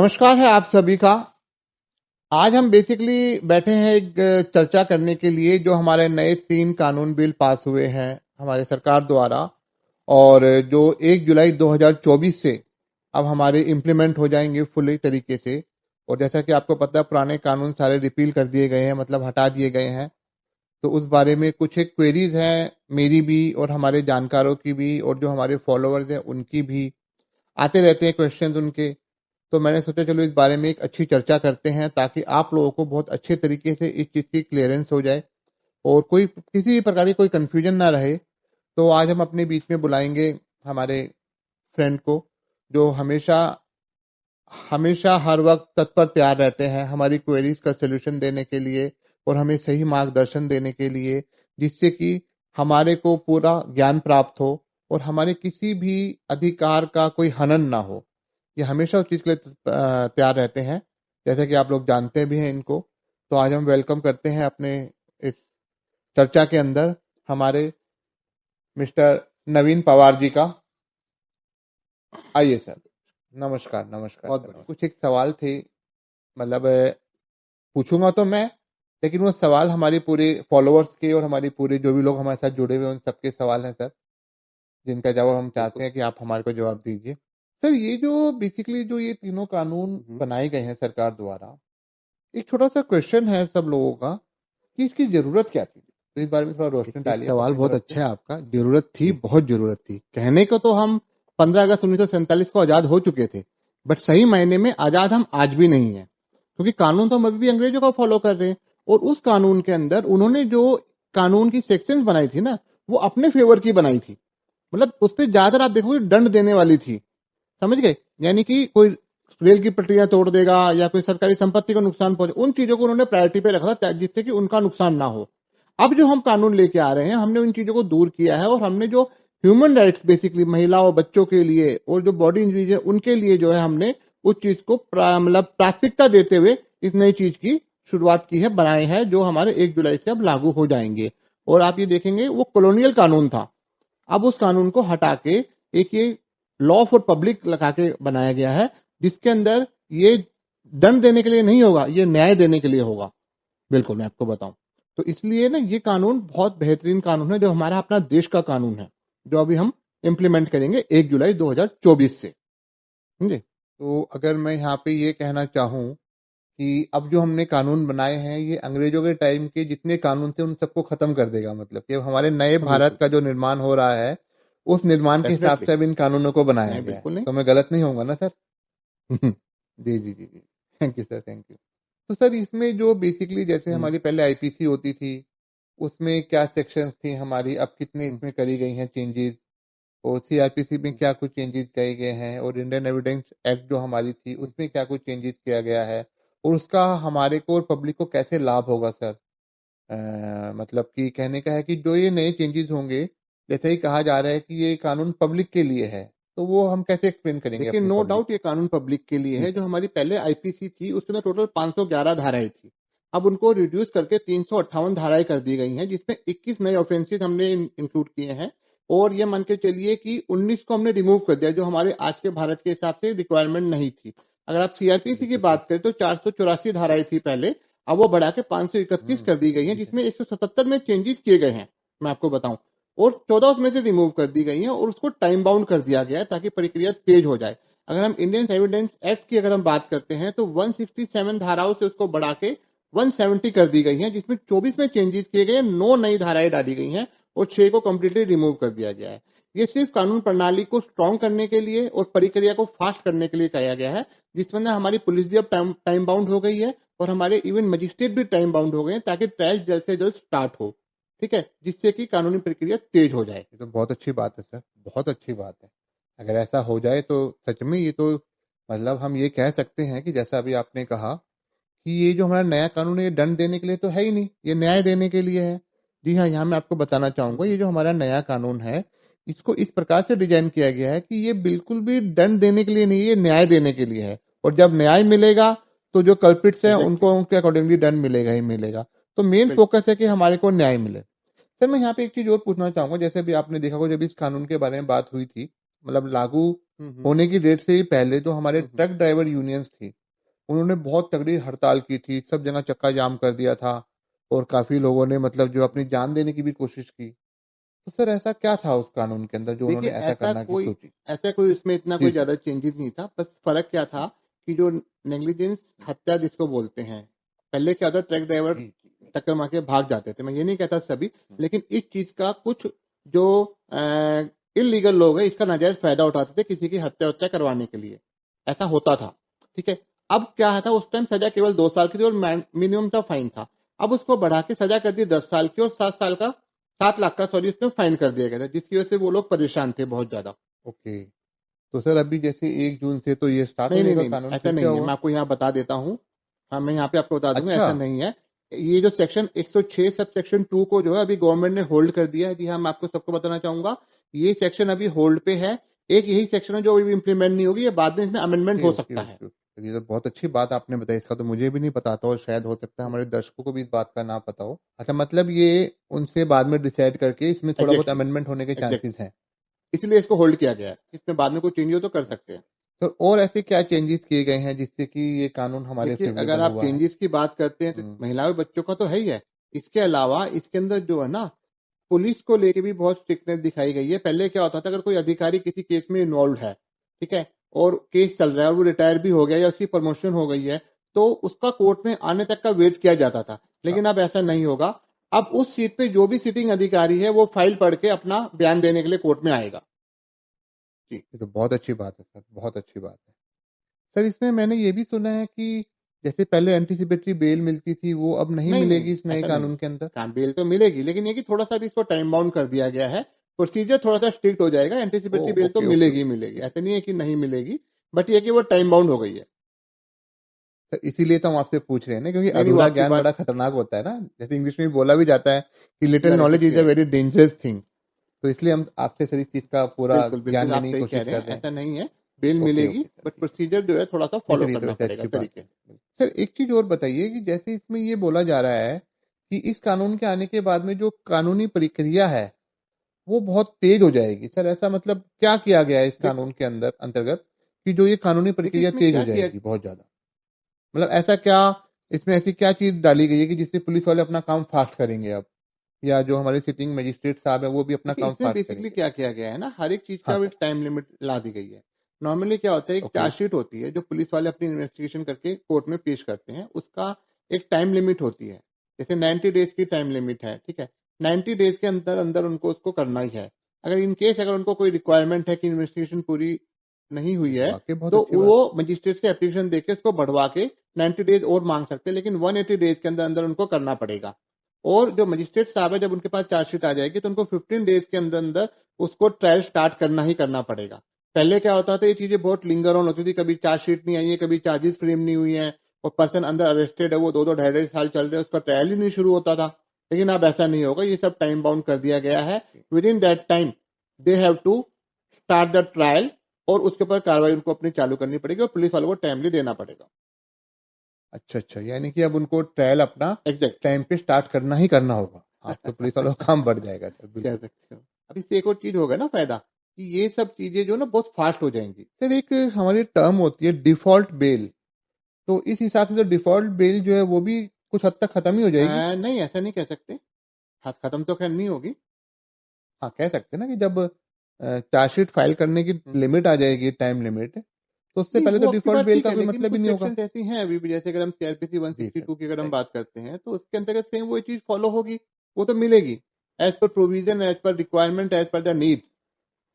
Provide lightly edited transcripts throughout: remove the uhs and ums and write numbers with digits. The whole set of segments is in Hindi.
नमस्कार है आप सभी का। आज हम बेसिकली बैठे हैं एक चर्चा करने के लिए जो हमारे नए 3 कानून बिल पास हुए हैं हमारे सरकार द्वारा और जो 1 जुलाई 2024 से अब हमारे इम्प्लीमेंट हो जाएंगे फुली तरीके से। और जैसा कि आपको पता है पुराने कानून सारे रिपील कर दिए गए हैं, मतलब हटा दिए गए हैं। तो उस बारे में कुछ एक क्वेरीज हैं मेरी भी और हमारे जानकारों की भी और जो हमारे फॉलोअर्स हैं उनकी भी, आते रहते हैं क्वेश्चंस उनके। तो मैंने सोचा चलो इस बारे में एक अच्छी चर्चा करते हैं ताकि आप लोगों को बहुत अच्छे तरीके से इस चीज़ की क्लियरेंस हो जाए और कोई किसी भी प्रकार की कोई कंफ्यूजन ना रहे। तो आज हम अपने बीच में बुलाएंगे हमारे फ्रेंड को जो हमेशा हमेशा हर वक्त तत्पर तैयार रहते हैं हमारी क्वेरीज का सोल्यूशन देने के लिए और हमें सही मार्गदर्शन देने के लिए, जिससे कि हमारे को पूरा ज्ञान प्राप्त हो और हमारे किसी भी अधिकार का कोई हनन ना हो। ये हमेशा उस चीज़ के लिए तैयार रहते हैं, जैसे कि आप लोग जानते भी हैं इनको। तो आज हम वेलकम करते हैं अपने इस चर्चा के अंदर हमारे मिस्टर नवीन पवार जी का। आइए सर। नमस्कार नमस्कार। बहुत बढ़िया। कुछ एक सवाल थे, मतलब पूछूंगा तो मैं, लेकिन वो सवाल हमारे पूरे फॉलोअर्स के और हमारे पूरे जो भी लोग हमारे साथ जुड़े हुए हैं उन सबके सवाल हैं सर, जिनका जवाब हम चाहते हैं कि आप हमारे को जवाब दीजिए। सर ये जो बेसिकली जो ये तीनों कानून बनाए गए हैं सरकार द्वारा, एक छोटा सा क्वेश्चन है सब लोगों का कि इसकी जरूरत क्या थी। तो इस बारे में थोड़ा रोशनी डालिए। सवाल बहुत अच्छा है आपका। जरूरत थी, बहुत जरूरत थी। कहने को तो हम 15 अगस्त 1947 को आजाद हो चुके थे, बट सही मायने में आजाद हम आज भी नहीं है, क्योंकि कानून तो हम अभी भी अंग्रेजों का फॉलो कर रहे हैं। और उस कानून के अंदर उन्होंने जो कानून की सेक्शंस बनाई थी ना, वो अपने फेवर की बनाई थी। मतलब उस पर ज्यादातर आप देखोगे दंड देने वाली थी, समझ गए। यानी कि कोई रेल की पटरियां तोड़ देगा या कोई सरकारी संपत्ति को नुकसान पहुंचे, उन चीजों को उन्होंने प्रायोरिटी पे रखा था जिससे कि उनका नुकसान ना हो। अब जो हम कानून लेके आ रहे हैं, हमने उन चीजों को दूर किया है और हमने जो ह्यूमन राइट्स बेसिकली महिलाओं और बच्चों के लिए और जो बॉडी इंजरीज है उनके लिए जो है हमने उस चीज को मतलब प्राथमिकता देते हुए इस नई चीज की शुरुआत की है, बनाए हैं, जो हमारे 1 जुलाई से अब लागू हो जाएंगे। और आप ये देखेंगे वो कॉलोनियल कानून था, अब उस कानून को हटा के एक ये लॉ फॉर पब्लिक लगा के बनाया गया है, जिसके अंदर ये दंड देने के लिए नहीं होगा, ये न्याय देने के लिए होगा। बिल्कुल, मैं आपको बताऊं तो इसलिए ना ये कानून बहुत बेहतरीन कानून है, जो हमारा अपना देश का कानून है, जो अभी हम इम्प्लीमेंट करेंगे 1 जुलाई 2024 से। समझे। तो अगर मैं यहाँ पे ये कहना चाहूँ कि अब जो हमने कानून बनाए हैं ये अंग्रेजों के टाइम के जितने कानून थे उन सबको खत्म कर देगा। मतलब कि हमारे नए भारत का जो निर्माण हो रहा है उस निर्माण के हिसाब से अब इन कानूनों को बनाया गया है। तो मैं गलत नहीं होऊंगा ना सर? जी जी जी जी, thank you sir, thank you. तो सर इसमें जो बेसिकली जैसे हमारी पहले आईपीसी होती थी, उसमें क्या सेक्शंस थी हमारी, अब कितने इसमें करी गई हैं चेंजेस, और सीआरपीसी में क्या कुछ चेंजेस किए गए हैं, और इंडियन एविडेंस एक्ट जो हमारी थी उसमें क्या कुछ चेंजेस किया गया है, और उसका हमारे को और पब्लिक को कैसे लाभ होगा सर। मतलब कि कहने का है कि जो ये नए चेंजेस होंगे, जैसे ही कहा जा रहा है कि ये कानून पब्लिक के लिए है, तो वो हम कैसे एक्सप्लेन करेंगे? लेकिन नो डाउट ये कानून पब्लिक के लिए है। जो हमारी पहले आईपीसी थी उसके अंदर टोटल 511 धाराएं थी, अब उनको रिड्यूस करके 358 धाराएं कर दी गई हैं, जिसमें 21 नए ऑफेंसेस हमने इंक्लूड किए हैं। और ये मान के चलिए कि 19 को हमने रिमूव कर दिया, जो हमारे आज के भारत के हिसाब से रिक्वायरमेंट नहीं थी। अगर आप सीआरपीसी की बात करें तो 484 धाराएं थी पहले, अब वो बढ़ा के 531 कर दी गई हैं, जिसमें 177 में चेंजेस किए गए हैं मैं आपको बताऊं, और 14 उसमें से रिमूव कर दी गई हैं और उसको टाइम बाउंड कर दिया गया है ताकि प्रक्रिया तेज हो जाए। अगर हम इंडियन एविडेंस एक्ट की अगर हम बात करते हैं तो 167 धाराओं से उसको बढ़ा के 170 कर दी गई है, जिसमें 24 में चेंजेस किए गए हैं, 9 नई धाराएं डाली गई हैं और 6 को कम्प्लीटली रिमूव कर दिया गया है। ये सिर्फ कानून प्रणाली को स्ट्रॉन्ग करने के लिए और प्रक्रिया को फास्ट करने के लिए किया गया है, जिसमें ना हमारी पुलिस भी अब टाइम बाउंड हो गई है और हमारे इवन मजिस्ट्रेट भी टाइम बाउंड हो गए हैं, ताकि ट्रायल जल्द से जल्द स्टार्ट हो, ठीक है, जिससे कि कानूनी प्रक्रिया तेज हो जाए। ये तो बहुत अच्छी बात है सर, बहुत अच्छी बात है। अगर ऐसा हो जाए तो सच में ये तो मतलब हम ये कह सकते हैं कि जैसा अभी आपने कहा कि ये जो हमारा नया कानून है ये दंड देने के लिए तो है ही नहीं, ये न्याय देने के लिए है। जी हाँ, यहाँ मैं आपको बताना चाहूंगा ये जो हमारा नया कानून है इसको इस प्रकार से डिजाइन किया गया है कि ये बिल्कुल भी दंड देने के लिए नहीं, ये न्याय देने के लिए है। और जब न्याय मिलेगा तो जो कल्प्रिट्स हैं उनको उनके अकॉर्डिंगली दंड मिलेगा ही मिलेगा। तो मेन फोकस है कि हमारे को न्याय मिले। सर मैं यहाँ पे एक चीज और पूछना चाहूंगा, जैसे भी आपने देखा होगा जब इस कानून के बारे में बात हुई थी मतलब लागू हम्म होने की डेट से ही पहले जो हमारे हम्म ट्रक ड्राइवर यूनियंस थी, उन्होंने बहुत तगड़ी हड़ताल की थी, सब जगह चक्का जाम कर दिया था और काफी लोगों ने मतलब जो अपनी जान देने की भी कोशिश की। तो सर ऐसा क्या था उस कानून के अंदर जो देखिए उन्होंने ऐसा करना की सोची? ऐसा कोई उसमें इतना जी कोई सर। ज्यादा चेंजेस नहीं था। बस फर्क क्या था कि जो नेग्लिजेंस हत्या जिसको बोलते हैं, पहले क्या होता, ट्रक ड्राइवर जी टक्कर मार के भाग जाते थे। मैं ये नहीं कहता सभी, लेकिन इस चीज का कुछ जो इलीगल लोग हैं इसका नाजायज फायदा उठाते थे किसी की हत्या हत्या करवाने के लिए। ऐसा होता था, ठीक है। अब क्या था, उस टाइम सजा केवल 2 साल की थी और मिनिमम सा फाइन था। अब उसको बढ़ा के सजा कर दी 10 साल की और 7 साल का, 7 लाख का सॉरी उसमें फाइन कर दिया गया था, जिसकी वजह से वो लोग परेशान थे बहुत ज्यादा। ओके। तो सर अभी जैसे 1 जून से तो ये स्टार्ट हो नहीं नहीं जाएगा नहीं नहीं, कानून, ऐसा फिर क्या नहीं है। होगा? मैं आपको यहाँ बता देता हूँ। हाँ, मैं यहाँ पे आपको बता दूंगा, अच्छा। ऐसा नहीं है। ये जो सेक्शन 106 सब सेक्शन 2 को जो है अभी गवर्नमेंट ने होल्ड कर दिया है। जी हाँ, मैं आपको सबको बताना चाहूंगा, ये सेक्शन अभी होल्ड पे है। एक यही सेक्शन है जो अभी इम्प्लीमेंट नहीं होगी, ये बाद में इसमें अमेंडमेंट ओके हो ओके सकता है। Okay okay. ये तो बहुत अच्छी बात आपने बताई, इसका तो मुझे भी नहीं पता था और शायद हो सकता है हमारे दर्शकों को भी इस बात का ना पता हो। अच्छा, मतलब ये उनसे बाद में डिसाइड करके इसमें थोड़ा बहुत एग्जैक्टली, अमेंडमेंट होने के चांसेस एग्जैक्टली। हैं। इसलिए इसको होल्ड किया गया है, इसमें बाद में कोई चेंज हो तो कर सकते हैं। तो और ऐसे क्या चेंजेस किए गए हैं जिससे कि ये कानून हमारे देखिए, अगर फेवरेबल आप हुआ है? चेंजेस की बात करते हैं तो हम्म। महिलाओं और बच्चों का तो है ही है। इसके अलावा इसके अंदर जो है ना, पुलिस को लेके भी बहुत स्ट्रिक्टनेस दिखाई गई है। पहले क्या होता था, अगर कोई अधिकारी किसी केस में इन्वॉल्व है, ठीक है, और केस चल रहा है और वो रिटायर भी हो गया या उसकी प्रमोशन हो गई है, तो उसका कोर्ट में आने तक का वेट किया जाता था। अच्छा, लेकिन अब ऐसा नहीं होगा। अब उस सीट पे जो भी सिटिंग अधिकारी है वो फाइल पढ़ के अपना बयान देने के लिए कोर्ट में आएगा। जी। ये तो बहुत अच्छी बात है सर, बहुत अच्छी बात है। सर इसमें मैंने ये भी सुना है कि जैसे पहले एंटीसिपेटरी बेल मिलती थी वो अब नहीं नहीं नहीं मिलेगी नहीं, इस नए ऐसा नहीं कानून है। के अंदर? काम बेल तो मिलेगी, लेकिन ये कि थोड़ा सा भी इसको टाइम बाउंड कर दिया गया है। प्रोसीजर थोड़ा सा स्ट्रिक्ट हो जाएगा। ओ एंटीसिपेटरी बेल तो ओके ओके मिलेगी ओके मिलेगी, ओके। ऐसा नहीं है कि नहीं मिलेगी। बट ये कि वो टाइम बाउंड हो गई है। सर इसीलिए तो हम आपसे पूछ रहे हैं ना, क्योंकि नहीं नहीं, वो अधूरा आपकी ज्ञान बड़ा बात खतरनाक होता है ना, जैसे इंग्लिश में भी बोला भी जाता है कि little knowledge exactly is a right. Very dangerous thing. तो इसलिए हम आपसे सारी चीज का पूरा बिल्कुल ज्ञान बिल्कुल, आप लेने की सही कह कोशिश रहे कर हैं, रहे हैं। ऐसा नहीं है। बेल ओके मिलेगी, ओके सर, बट ठीक है। प्रोसीजर जो है थोड़ा सा नहीं फॉलो सर, ये तो करना वैसे पड़ेगा अच्छी बात तरीके है। से। सर एक चीज और बताइए कि जैसे इसमें ये बोला जा रहा है कि इस कानून के आने के बाद में जो कानूनी प्रक्रिया है वो बहुत तेज हो जाएगी। सर ऐसा मतलब क्या किया गया है इस देखो कानून के अंदर अंतर्गत कि जो ये कानूनी देखिए, प्रक्रिया इसमें तेज हो क्या किया। जाएगी बहुत ज्यादा? मतलब ऐसा क्या, इसमें ऐसी क्या चीज डाली गई है कि जिससे पुलिस वाले अपना काम फास्ट करेंगे अब, या जो हमारे सिटिंग मजिस्ट्रेट साहब है वो भी अपना देखिए, काम इसमें फास्ट बेसिकली करेंगे? क्या किया गया है ना, हर एक चीज हाँ का सर। एक टाइम लिमिट ला दी गई है। नॉर्मली क्या होता है, एक ओके। चार्जशीट होती है जो पुलिस वाले अपनी इन्वेस्टिगेशन करके कोर्ट में पेश करते हैं, उसका एक टाइम लिमिट होती है। जैसे 90 डेज की टाइम लिमिट है, ठीक है। 90 डेज के अंदर अंदर उनको उसको करना ही है। अगर इन केस अगर उनको कोई रिक्वायरमेंट है कि इन्वेस्टिगेशन पूरी नहीं ये हुई तो है, वाकई बहुत तो अच्छी वो बात है। मजिस्ट्रेट से एप्लीकेशन देके उसको बढ़वा के 90 डेज और मांग सकते हैं, लेकिन 180 डेज के अंदर अंदर उनको करना पड़ेगा। और जो मजिस्ट्रेट साहब है, जब उनके पास चार्जशीट आ जाएगी तो उनको 15 डेज के अंदर अंदर उसको ट्रायल स्टार्ट करना ही करना पड़ेगा। पहले क्या होता था, ये चीजें बहुत लिंगर ऑन होती थी, कभी चार्जशीट नहीं आई है, कभी चार्जेस फ्रेम नहीं हुई है, और पर्सन अंदर अरेस्टेड है, वो 2-2 ढाई-ढाई साल चल रहे हैं, उसका ट्रायल ही नहीं शुरू होता था। लेकिन अब ऐसा नहीं होगा, ये सब टाइम बाउंड कर दिया गया है। Within that time they have to start the trial, और उसके ऊपर कार्रवाई उनको अपनी चालू करनी पड़ेगी और पुलिस वालों को टाइमली देना पड़ेगा। अच्छा अच्छा, यानी कि अब उनको ट्रायल अपना एग्जैक्टली। टाइम पे स्टार्ट करना ही करना होगा। आप तो पुलिस वालों का काम बढ़ जाएगा सर, कह बिल्कुल। सकते हो। अब इससे एक और चीज होगा ना फायदा, कि ये सब चीजें जो ना बहुत फास्ट हो जाएंगी। सर एक हमारी टर्म होती है डिफॉल्ट बेल, तो इस हिसाब से तो डिफॉल्ट बेल जो है वो भी कुछ हद तक खत्म ही हो जाएगी। नहीं, ऐसा नहीं कह सकते। खत्म तो खैर नहीं होगी। हाँ कह सकते हैं ना कि जब चार्जशीट फाइल करने की हम्म। लिमिट आ जाएगी, टाइम लिमिट, तो उससे नहीं, पहले तो वो आपकी डिफॉल्ट बात बेल ठीक का है, कोई लेकिन मतलब ही कुछ नहीं होगा। सेक्शंस ऐसी हैं अभी भी, जैसे अगर हम सीआरपीसी जी सर। 162 की अगर हम बात करते हैं, तो उसके अंतर्गत सेम वो चीज फॉलो होगी। वो तो मिलेगी, as per provision, as per requirement, as per the need,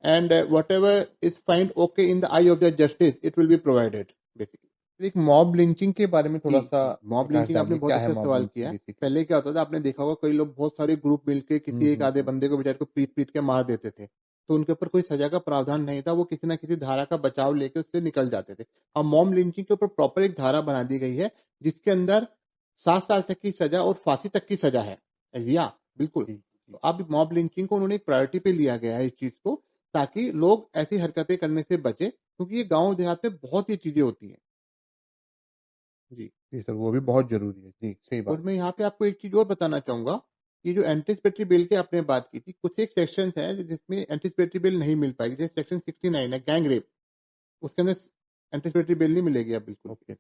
and whatever is find okay in the eye of the justice, it will be provided basically. एक मॉब लिंचिंग के बारे में जी थोड़ा सा जी, मॉब प्रकाश लिंचिंग आपने डालिए, बहुत क्या है अच्छा मॉब सवाल लिंचिंग किया है। बेसिकली? पहले क्या होता था, आपने देखा होगा कई लोग बहुत सारे ग्रुप मिलके किसी एक आधे हम्म। बंदे को बेचारे को पीट पीट के मार देते थे, तो उनके ऊपर कोई सजा का प्रावधान नहीं था, वो किसी ना किसी धारा का बचाव लेके उससे निकल जाते थे। अब मॉब लिंचिंग के ऊपर प्रॉपर एक धारा बना दी गई है, जिसके अंदर 7 साल तक की सजा और फांसी तक की सजा है। या बिल्कुल। जी तो जी। अब मॉब लिंचिंग को उन्होंने एक प्रायोरिटी पे लिया गया है इस चीज को, ताकि लोग ऐसी हरकतें करने से बचे, क्योंकि ये गांव देहात में बहुत ही चीजें होती हैं। जी। जी सर, वो भी बहुत जरूरी है, जी सही और बात मैं है। यहाँ पे आपको एक चीज और बताना चाहूंगा, कि जो एंटिसिपेटरी बिल की आपने बात की थी, कुछ एक सेक्शन है जिसमें एंटिसिपेटरी बिल नहीं मिल पाएगी, जैसे सेक्शन 69 है गैंग रेप, उसके अंदर एंटिसिपेटरी बिल नहीं मिलेगी अब बिल्कुल। ओके